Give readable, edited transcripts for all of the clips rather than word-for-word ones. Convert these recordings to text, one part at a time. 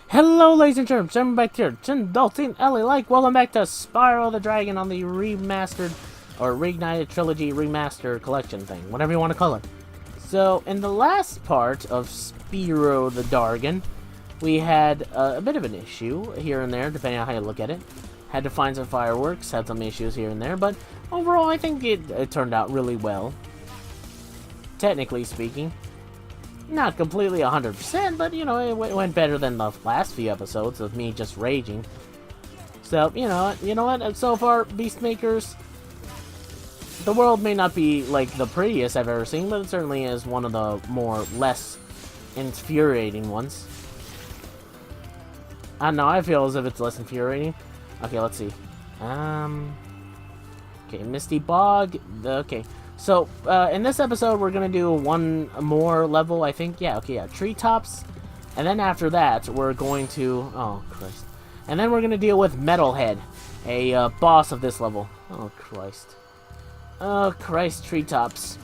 Hello, ladies and gentlemen, I'm back here. Dalton, Ellie, welcome back to Spyro the Dragon on the remastered or Reignited Trilogy remaster collection thing, whatever you want to call it. So, in the last part of Spyro the Dragon, we had a bit of an issue here and there, depending on how you look at it. Had to find some fireworks, had some issues here and there, but overall, I think it turned out really well. Technically speaking. Not completely 100%, but, you know, it went better than the last few episodes of me just raging. So, you know what? So far, Beastmakers, the world may not be, like, the prettiest I've ever seen, but it certainly is one of the less infuriating ones. I don't know, I feel as if it's less infuriating. Okay, let's see. Okay, Misty Bog, okay. So, in this episode, we're going to do one more level, I think. Yeah, okay, yeah. Treetops. And then after that, we're going to... Oh, Christ. And then we're going to deal with Metalhead, a boss of this level. Oh, Christ. Oh, Christ, Treetops.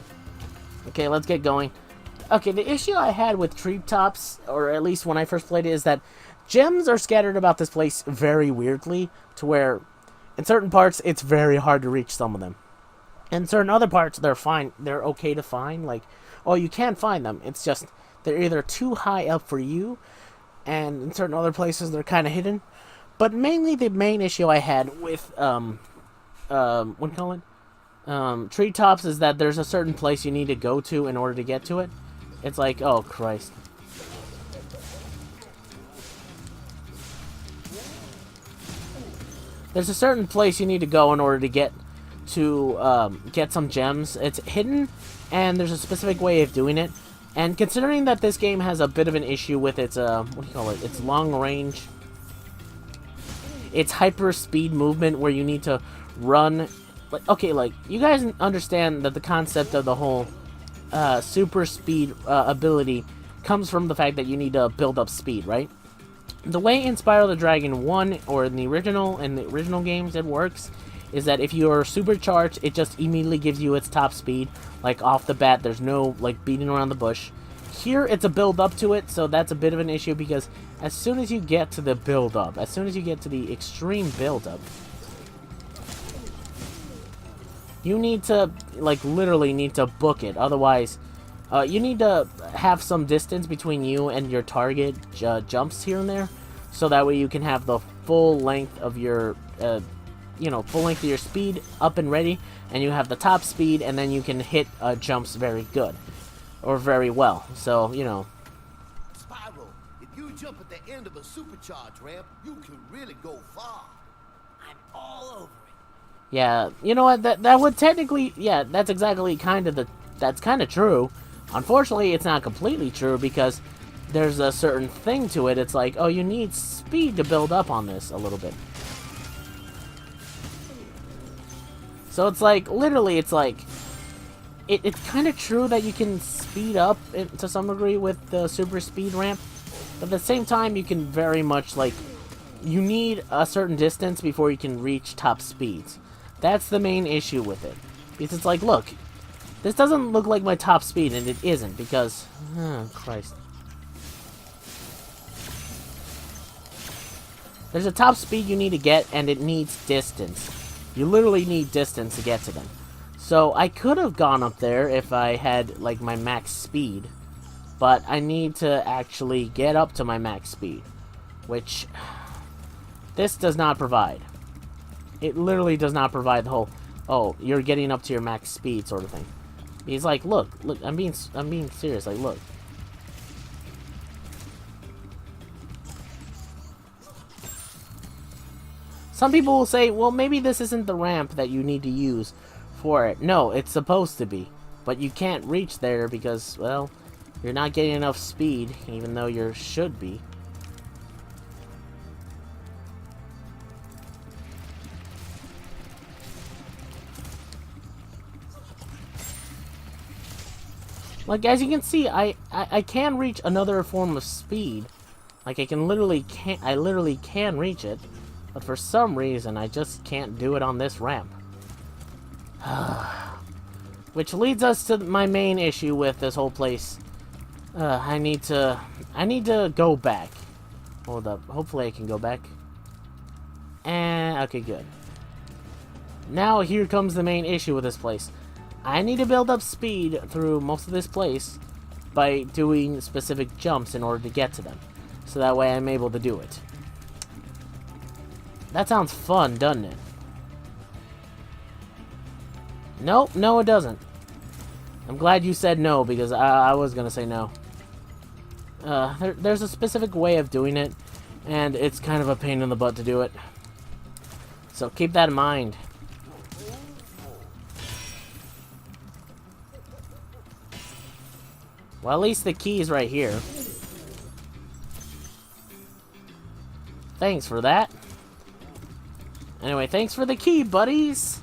Okay, let's get going. Okay, the issue I had with Treetops, or at least when I first played it, is that gems are scattered about this place very weirdly, to where in certain parts, it's very hard to reach some of them. In certain other parts, they're fine. They're okay to find. Like, oh, you can find them. It's just they're either too high up for you, and in certain other places, they're kind of hidden. But mainly, the main issue I had with what do you call it? Treetops is that there's a certain place you need to go to in order to get to it. It's like, oh Christ. There's a certain place you need to go in order to get some gems. It's hidden, and there's a specific way of doing it. And considering that this game has a bit of an issue with its what do you call it? Its long range, its hyper speed movement, where you need to run. Like, okay, like you guys understand that the concept of the whole super speed ability comes from the fact that you need to build up speed, right? The way in Spyro the Dragon 1 or in the original games it works is that if you're supercharged, it just immediately gives you its top speed. Like, off the bat, there's no, like, beating around the bush. Here, it's a build-up to it, so that's a bit of an issue, because as soon as you get to the build-up, as soon as you get to the extreme build-up, you need to, like, literally need to book it. Otherwise, you need to have some distance between you and your target jumps here and there, so that way you can have the full length of your... full length of your speed up and ready, and you have the top speed, and then you can hit jumps very good, or very well. So, you know. Spyro, if you jump at the end of a supercharge ramp, you can really go far. I'm all over it. Yeah, you know what? That would technically, yeah, that's exactly that's kind of true. Unfortunately, it's not completely true because there's a certain thing to it. It's like, oh, you need speed to build up on this a little bit. So it's like, literally, it's like, it's kind of true that you can speed up to some degree with the super speed ramp, but at the same time, you can very much, like, you need a certain distance before you can reach top speeds. That's the main issue with it. Because it's like, look, this doesn't look like my top speed, and it isn't, because, oh, Christ. There's a top speed you need to get, and it needs distance. You literally need distance to get to them. So I could have gone up there if I had, like, my max speed. But I need to actually get up to my max speed. Which this does not provide. It literally does not provide the whole, oh, you're getting up to your max speed sort of thing. He's like, look, I'm being serious. Like, look. Some people will say, well, maybe this isn't the ramp that you need to use for it. No, it's supposed to be. But you can't reach there because, well, you're not getting enough speed, even though you should be. Like, as you can see, I can reach another form of speed. Like, I literally can reach it. But for some reason, I just can't do it on this ramp. Which leads us to my main issue with this whole place. I need to go back. Hold up. Hopefully I can go back. And, okay, good. Now here comes the main issue with this place. I need to build up speed through most of this place by doing specific jumps in order to get to them. So that way I'm able to do it. That sounds fun, doesn't it? Nope, no it doesn't. I'm glad you said no, because I was gonna say no. There's a specific way of doing it, and it's kind of a pain in the butt to do it. So keep that in mind. Well, at least the key's right here. Thanks for that. Anyway, thanks for the key, buddies!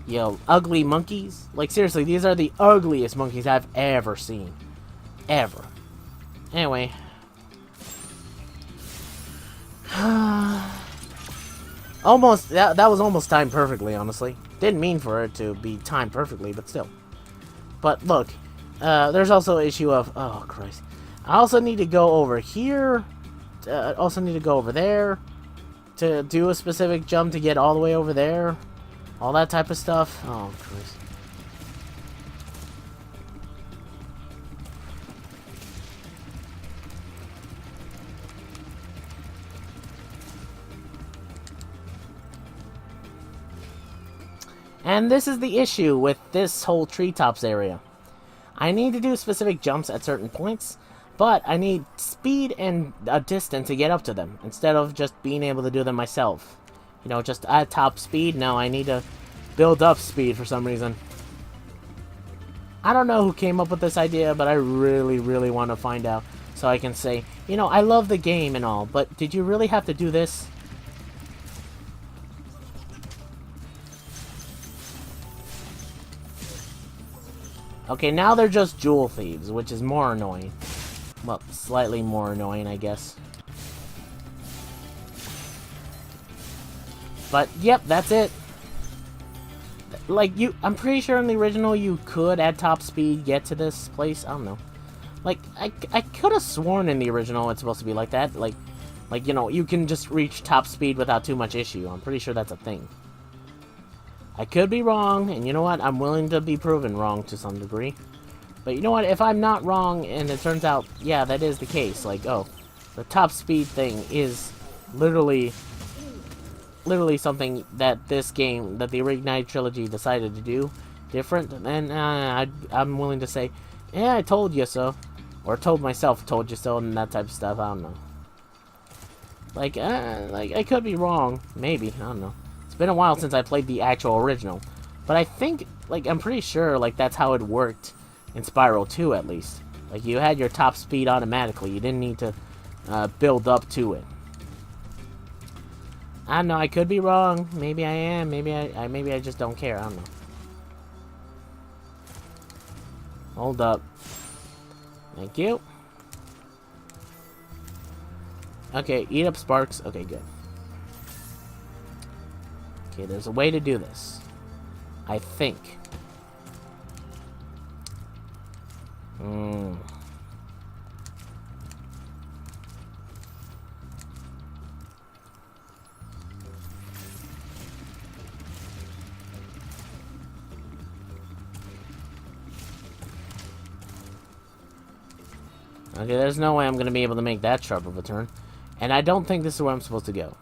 Yo, ugly monkeys. Like, seriously, these are the ugliest monkeys I've ever seen. Ever. Anyway. Almost, that was almost timed perfectly, honestly. Didn't mean for it to be timed perfectly, but still. But look, there's also an issue of, oh Christ. I also need to go over here. Also need to go over there to do a specific jump to get all the way over there. All that type of stuff. Oh Christ. And this is the issue with this whole treetops area. I need to do specific jumps at certain points, but I need speed and a distance to get up to them, instead of just being able to do them myself. You know, just at top speed. No, I need to build up speed for some reason. I don't know who came up with this idea, but I really, really want to find out, so I can say, you know, I love the game and all, but did you really have to do this? Okay, now they're just jewel thieves, which is more annoying. Well, slightly more annoying, I guess. But, yep, that's it. Like, I'm pretty sure in the original you could, at top speed, get to this place. I don't know. Like, I could have sworn in the original it's supposed to be like that. Like, you know, you can just reach top speed without too much issue. I'm pretty sure that's a thing. I could be wrong, and you know what? I'm willing to be proven wrong to some degree. But you know what? If I'm not wrong, and it turns out, yeah, that is the case. Like, oh, the top speed thing is literally something that this game, that the Reignited Trilogy decided to do different, then I'm willing to say, yeah, I told you so. Or told myself told you so, and that type of stuff. I don't know. Like, I could be wrong. Maybe. I don't know. It's been a while since I played the actual original. But I think, like, I'm pretty sure, like, that's how it worked in Spyro 2, at least. Like, you had your top speed automatically. You didn't need to build up to it. I don't know. I could be wrong. Maybe I am. Maybe I just don't care. I don't know. Hold up. Thank you. Okay, eat up sparks. Okay, good. Okay, there's a way to do this. I think. Okay, there's no way I'm going to be able to make that sharp of a turn. And I don't think this is where I'm supposed to go.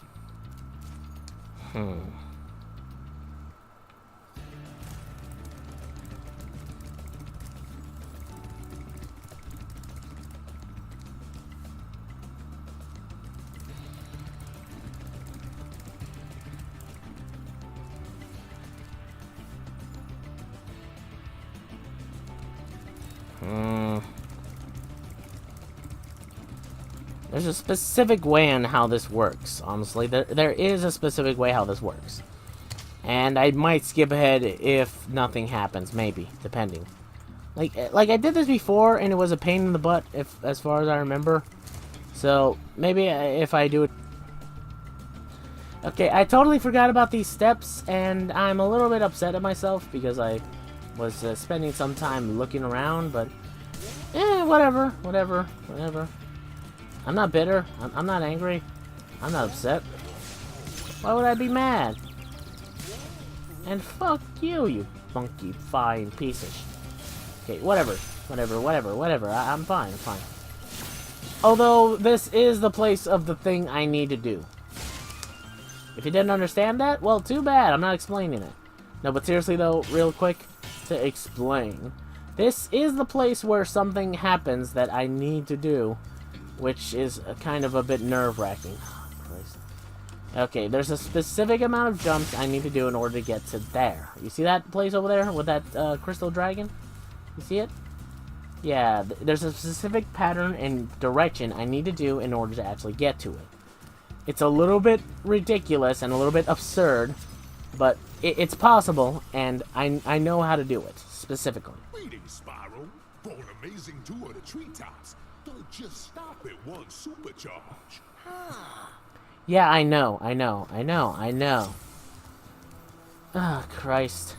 There's a specific way on how this works, honestly. There is a specific way how this works. And I might skip ahead if nothing happens, maybe, depending. Like I did this before, and it was a pain in the butt, as far as I remember. So, maybe if I do it... Okay, I totally forgot about these steps, and I'm a little bit upset at myself, because I was spending some time looking around, but... whatever. I'm not bitter. I'm not angry. I'm not upset. Why would I be mad? And fuck you, you funky fine piece of Okay, whatever. I'm fine. Although, this is the place of the thing I need to do. If you didn't understand that, well, too bad. I'm not explaining it. No, but seriously, though, real quick, to explain. This is the place where something happens that I need to do, which is kind of a bit nerve-wracking. Oh, Christ. Okay, there's a specific amount of jumps I need to do in order to get to there. You see that place over there with that crystal dragon? You see it? Yeah, there's a specific pattern and direction I need to do in order to actually get to it. It's a little bit ridiculous and a little bit absurd, but it's possible, and I know how to do it, specifically. Greetings, Spyro. For an amazing tour of the treetops, don't just stop at one supercharge. Yeah, I know. Ah, Christ.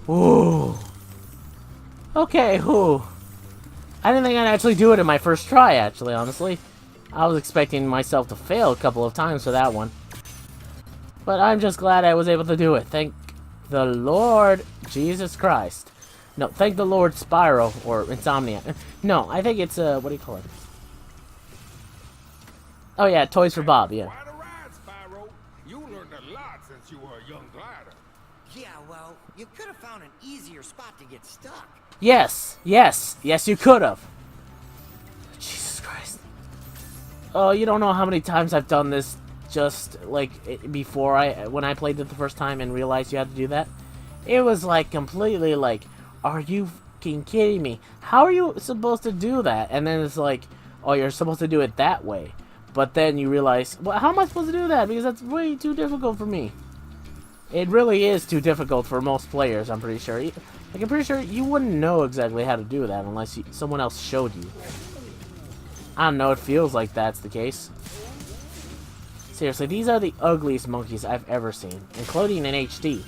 Ooh. Okay, whew. I didn't think I'd actually do it in my first try, actually, honestly. I was expecting myself to fail a couple of times for that one. But I'm just glad I was able to do it. Thank the Lord Jesus Christ. No, thank the Lord Spyro, or Insomnia. No, I think it's, what do you call it? Oh yeah, Toys for Bob, yeah. Quite a ride, Spyro. You learned a lot since you were a young glider. Yeah, well, you could have found an easier spot to get stuck. Yes, you could have. Jesus Christ. Oh, you don't know how many times I've done this just, like, before when I played it the first time and realized you had to do that. It was, like, completely, like, are you fucking kidding me? How are you supposed to do that? And then it's like, oh, you're supposed to do it that way. But then you realize, well, how am I supposed to do that? Because that's way too difficult for me. It really is too difficult for most players, I'm pretty sure. Like, I'm pretty sure you wouldn't know exactly how to do that unless someone else showed you. I don't know, it feels like that's the case. Seriously, these are the ugliest monkeys I've ever seen, including in HD.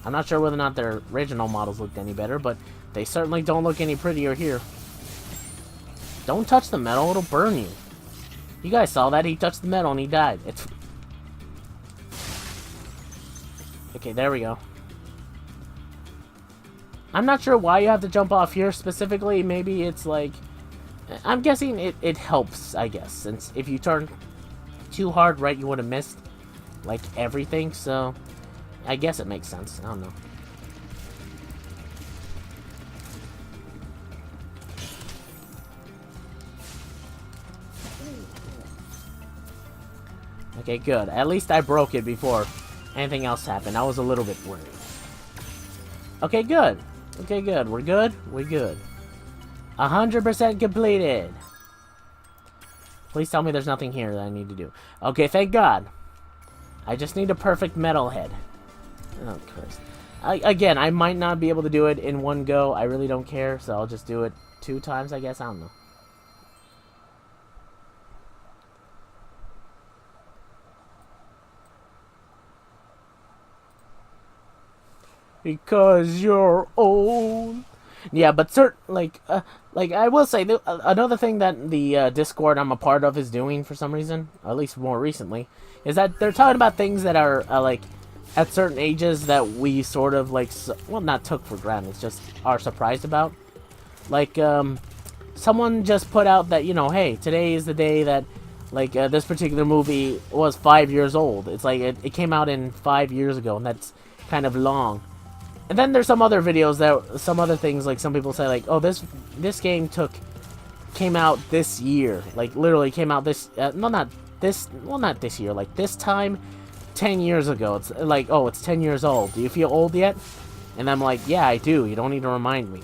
I'm not sure whether or not their original models looked any better, but they certainly don't look any prettier here. Don't touch the metal, it'll burn you. You guys saw that, he touched the metal and he died. It's... Okay, there we go. I'm not sure why you have to jump off here specifically. Maybe it's like... I'm guessing it helps, I guess. Since if you turn too hard right, you would have missed, like, everything. So, I guess it makes sense. I don't know. Okay, good. At least I broke it before anything else happened. I was a little bit worried. Okay, good. Okay, good. We're good? We're good. 100% completed. Please tell me there's nothing here that I need to do. Okay, thank God. I just need a perfect metal head. Oh, Christ. Again, I might not be able to do it in one go. I really don't care, so I'll just do it 2 times, I guess. I don't know. Because you're old. Yeah, but like I will say, another thing that the Discord I'm a part of is doing for some reason, at least more recently, is that they're talking about things that are like at certain ages that we sort of like, well, not took for granted, it's just are surprised about. Like someone just put out that, you know, hey, today is the day that like this particular movie was 5 years old. It's like it came out in 5 years ago, and that's kind of long. And then there's some other videos that, some other things, like some people say like, oh, this game came out this year, like literally came out this, not this year, like this time 10 years ago. It's like, oh, it's 10 years old. Do you feel old yet? And I'm like, yeah, I do. You don't need to remind me.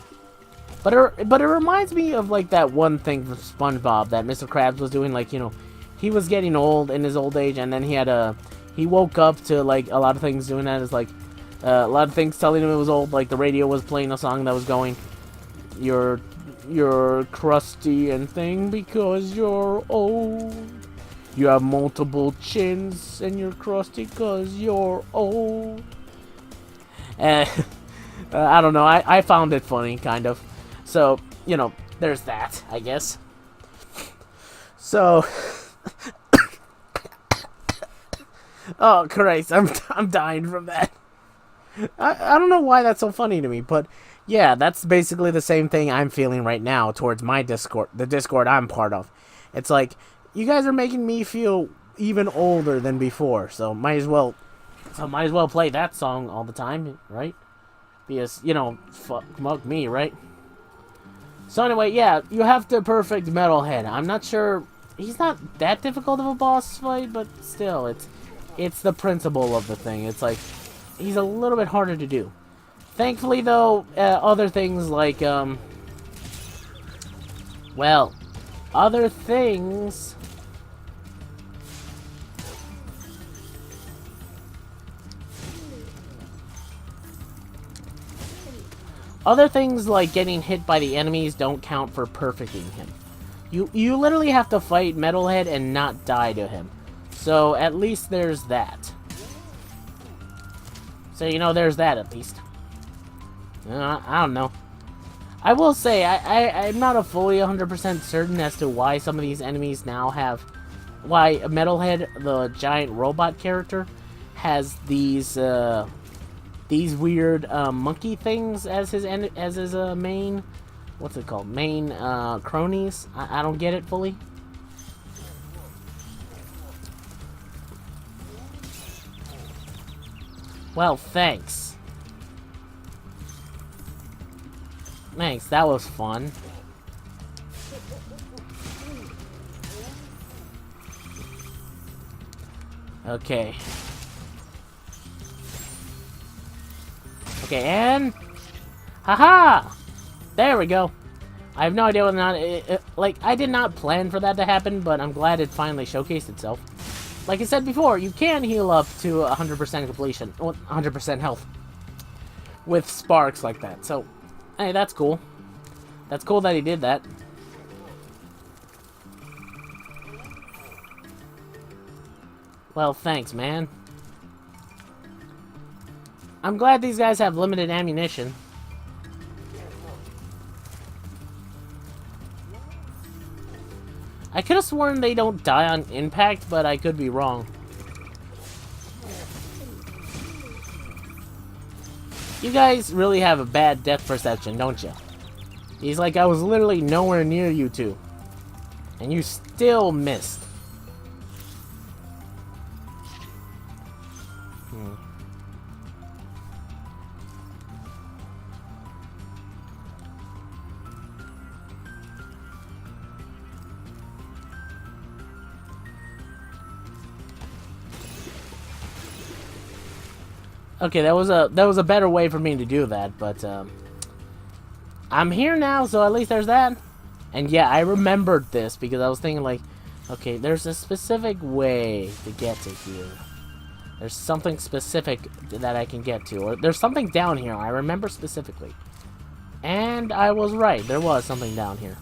But it reminds me of like that one thing from SpongeBob that Mr. Krabs was doing, like, you know, he was getting old in his old age, and then he woke up to like a lot of things doing that. Is like a lot of things telling him it was old, like the radio was playing a song that was going, you're you're crusty and thing because you're old. You have multiple chins and you're crusty because you're old. I don't know. I found it funny, kind of. So, you know, there's that, I guess. So, oh Christ, I'm dying from that. I don't know why that's so funny to me, but yeah, that's basically the same thing I'm feeling right now towards my Discord, the Discord I'm part of. It's like, you guys are making me feel even older than before, so might as well play that song all the time, right? Because, you know, fuck me, right? So anyway, yeah, you have to perfect Metalhead. I'm not sure, he's not that difficult of a boss fight, but still, it's the principle of the thing. It's like, he's a little bit harder to do. Thankfully, though, other things like, well, other things... Other things like getting hit by the enemies don't count for perfecting him. You literally have to fight Metalhead and not die to him. So at least there's that. So, you know, there's that at least. I don't know. I will say, I'm not a fully 100% certain as to why some of these enemies now have... Why Metalhead, the giant robot character, has these weird monkey things as his main... What's it called? Main cronies? I don't get it fully. Well, thanks. Thanks, that was fun. Okay. Okay, and... Haha! There we go. I have no idea whether or not... like, I did not plan for that to happen, but I'm glad it finally showcased itself. Like I said before, you can heal up to 100% completion, 100% health with sparks like that. So, hey, that's cool. That's cool that he did that. Well, thanks, man. I'm glad these guys have limited ammunition. I could have sworn they don't die on impact, but I could be wrong. You guys really have a bad death perception, don't you? He's like, I was literally nowhere near you two. And you still missed. Okay, that was a better way for me to do that, but I'm here now, so at least there's that. And yeah, I remembered this because I was thinking like, okay, there's a specific way to get to here. There's something specific that I can get to, or there's something down here. I remember specifically, and I was right. There was something down here.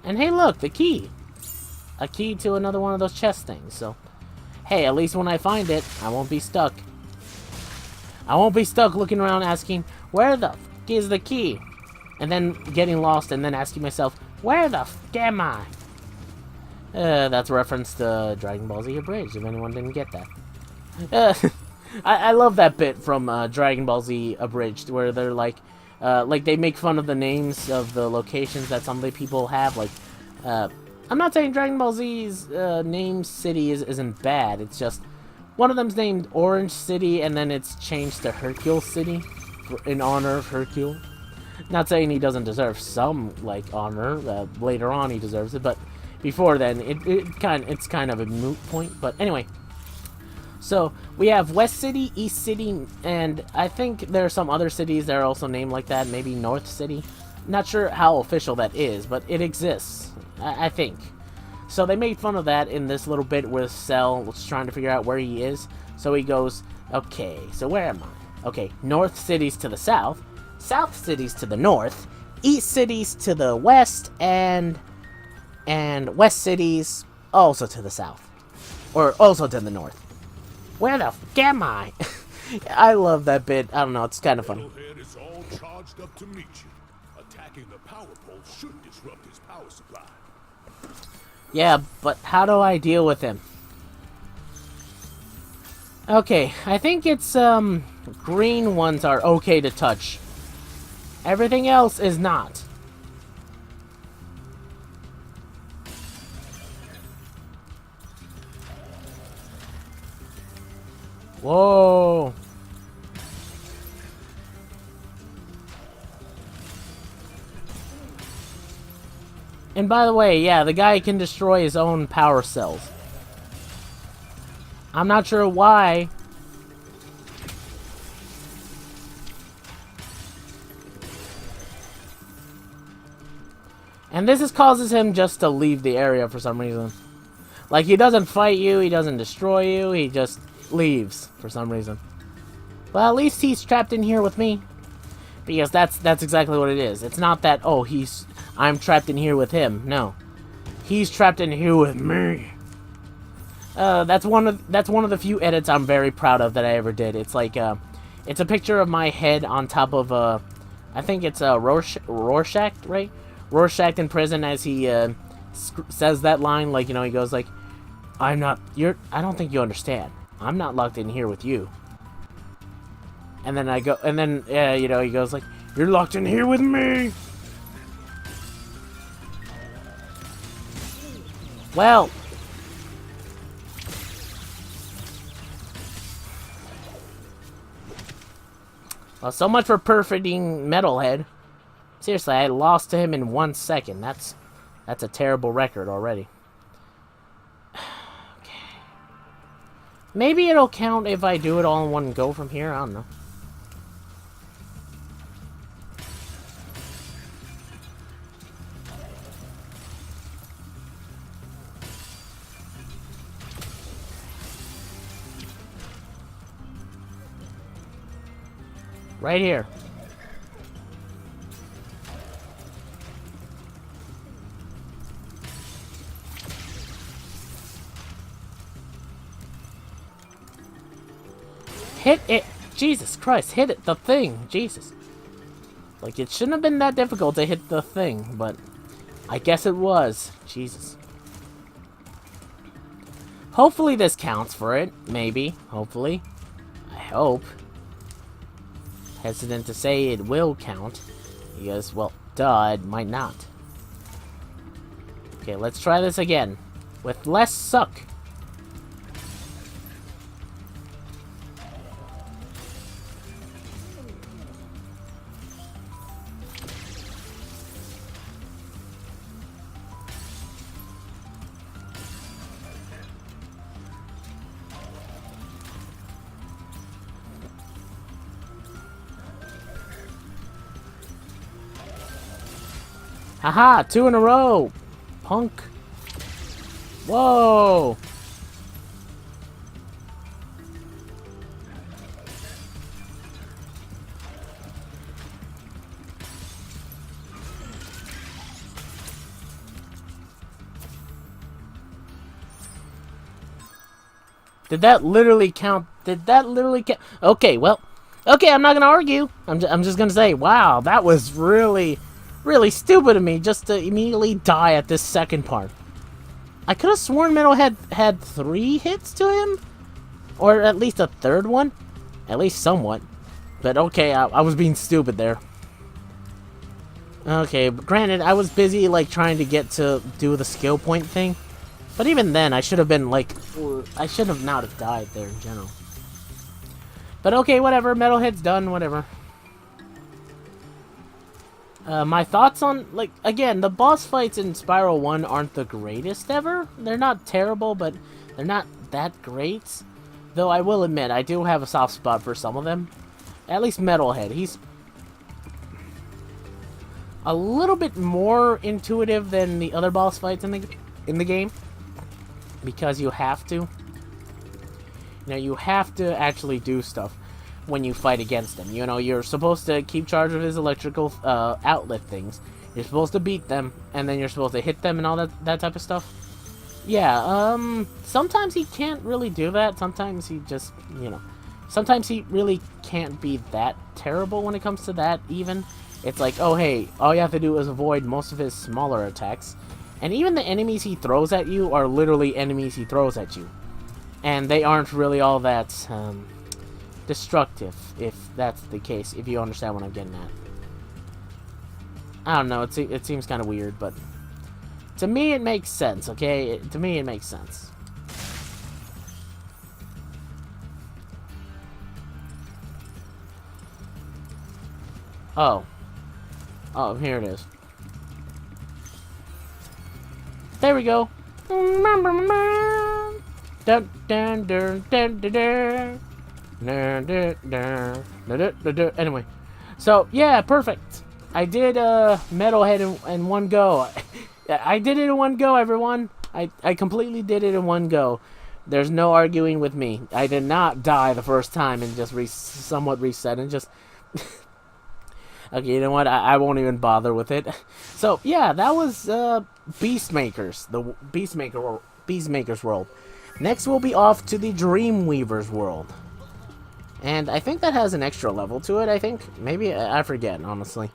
And hey, look, the key. A key to another one of those chest things. So. Hey, at least when I find it, I won't be stuck. I won't be stuck looking around asking, where the f*** is the key? And then getting lost and then asking myself, where the f*** am I? That's a reference to Dragon Ball Z Abridged, if anyone didn't get that. I love that bit from Dragon Ball Z Abridged, where they're like they make fun of the names of the locations that some of the people have, like, I'm not saying Dragon Ball Z's name city isn't bad. It's just one of them's named Orange City, and then it's changed to Hercule City in honor of Hercule. Not saying he doesn't deserve some like honor. Later on, he deserves it, but before then, it's kind of a moot point. But anyway, so we have West City, East City, and I think there are some other cities that are also named like that. Maybe North City. Not sure how official that is, but it exists. I think. So they made fun of that in this little bit where Cell was trying to figure out where he is. So he goes, okay, so where am I? Okay, North City's to the south, South cities to the north, east cities to the west, and west cities also to the south. Or also to the north. Where the f am I? I love that bit. I don't know, it's kind of funny. Metalhead is all charged up to meet you. Attacking the power pole should disrupt his power supply. Yeah, but how do I deal with him? Okay, I think it's, green ones are okay to touch. Everything else is not. Whoa. And by the way, yeah, the guy can destroy his own power cells. I'm not sure why. And this causes him just to leave the area for some reason. Like, he doesn't fight you, he doesn't destroy you, he just leaves for some reason. Well, at least he's trapped in here with me. Because that's exactly what it is. It's not that, oh, I'm trapped in here with him. No. He's trapped in here with me. That's one of the few edits I'm very proud of that I ever did. It's like, it's a picture of my head on top of I think it's Rorschach, right? Rorschach in prison as he says that line, like, you know, he goes like, I don't think you understand. I'm not locked in here with you. And then you know, he goes like, you're locked in here with me. Well, so much for perfecting Metalhead. Seriously, I lost to him in 1 second. That's a terrible record already. Okay. Maybe it'll count if I do it all in one go from here. I don't know. Right here. Hit it! Jesus Christ, hit it! The thing! Jesus. Like, it shouldn't have been that difficult to hit the thing, but I guess it was. Jesus. Hopefully this counts for it. Maybe. Hopefully. I hope. Hesitant to say it will count. Because, well, duh, it might not. Okay, let's try this again. With less suck. Haha, 2 in a row! Punk. Whoa! Did that literally count? Did that literally count? Okay, well, okay, I'm not gonna argue. I'm just gonna say, wow, that was really stupid of me just to immediately die at this second part. I could have sworn Metalhead had 3 hits to him, or at least a third one, at least somewhat. But okay, I was being stupid there. Okay, but granted, I was busy like trying to get to do the skill point thing. But even then, I should have been like, I should have not have died there in general. But okay, whatever. Metalhead's done. Whatever. My thoughts on, like, again, the boss fights in Spyro 1 aren't the greatest ever. They're not terrible, but they're not that great. Though I will admit, I do have a soft spot for some of them. At least Metalhead. He's a little bit more intuitive than the other boss fights in the game. Because you have to. You know, you have to actually do stuff. when you fight against him. You know, you're supposed to keep charge of his electrical outlet things. You're supposed to beat them, and then you're supposed to hit them and all that type of stuff. Yeah, sometimes he can't really do that. Sometimes he just, you know, sometimes he really can't be that terrible when it comes to that, even. It's like, oh, hey, all you have to do is avoid most of his smaller attacks. And even the enemies he throws at you are literally enemies he throws at you. And they aren't really all that, destructive, if that's the case, if you understand what I'm getting at. I don't know, it seems kind of weird, but to me it makes sense, okay? To me it makes sense. Oh. Oh, here it is. There we go. Dun, dun, dun, dun, dun, dun. Anyway, so yeah, perfect. I did Metalhead in one go. I did it in one go, everyone. I completely did it in one go. There's no arguing with me. I did not die the first time and just somewhat reset and just. Okay, you know what? I won't even bother with it. So yeah, that was Beastmakers, the Beastmaker's world. Next, we'll be off to the Dreamweaver's world. And I think that has an extra level to it, I think. Maybe, I forget, honestly.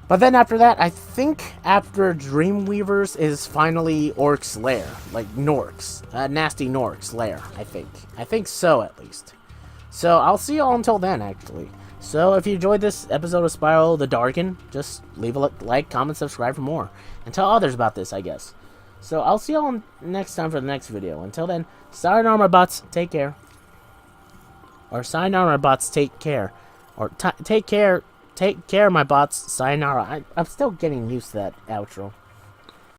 But then after that, I think after Dreamweaver's is finally Orc's lair. Like, Nork's. Nasty Nork's lair, I think. I think so, at least. So, I'll see you all until then, actually. So, if you enjoyed this episode of Spyro the Darken, just leave a like, comment, subscribe for more. And tell others about this, I guess. So, I'll see you all next time for the next video. Until then, sayonara, my bots. Take care. Or sayonara, my bots. Take care. Or take care. Take care, my bots. Sayonara. I'm still getting used to that outro.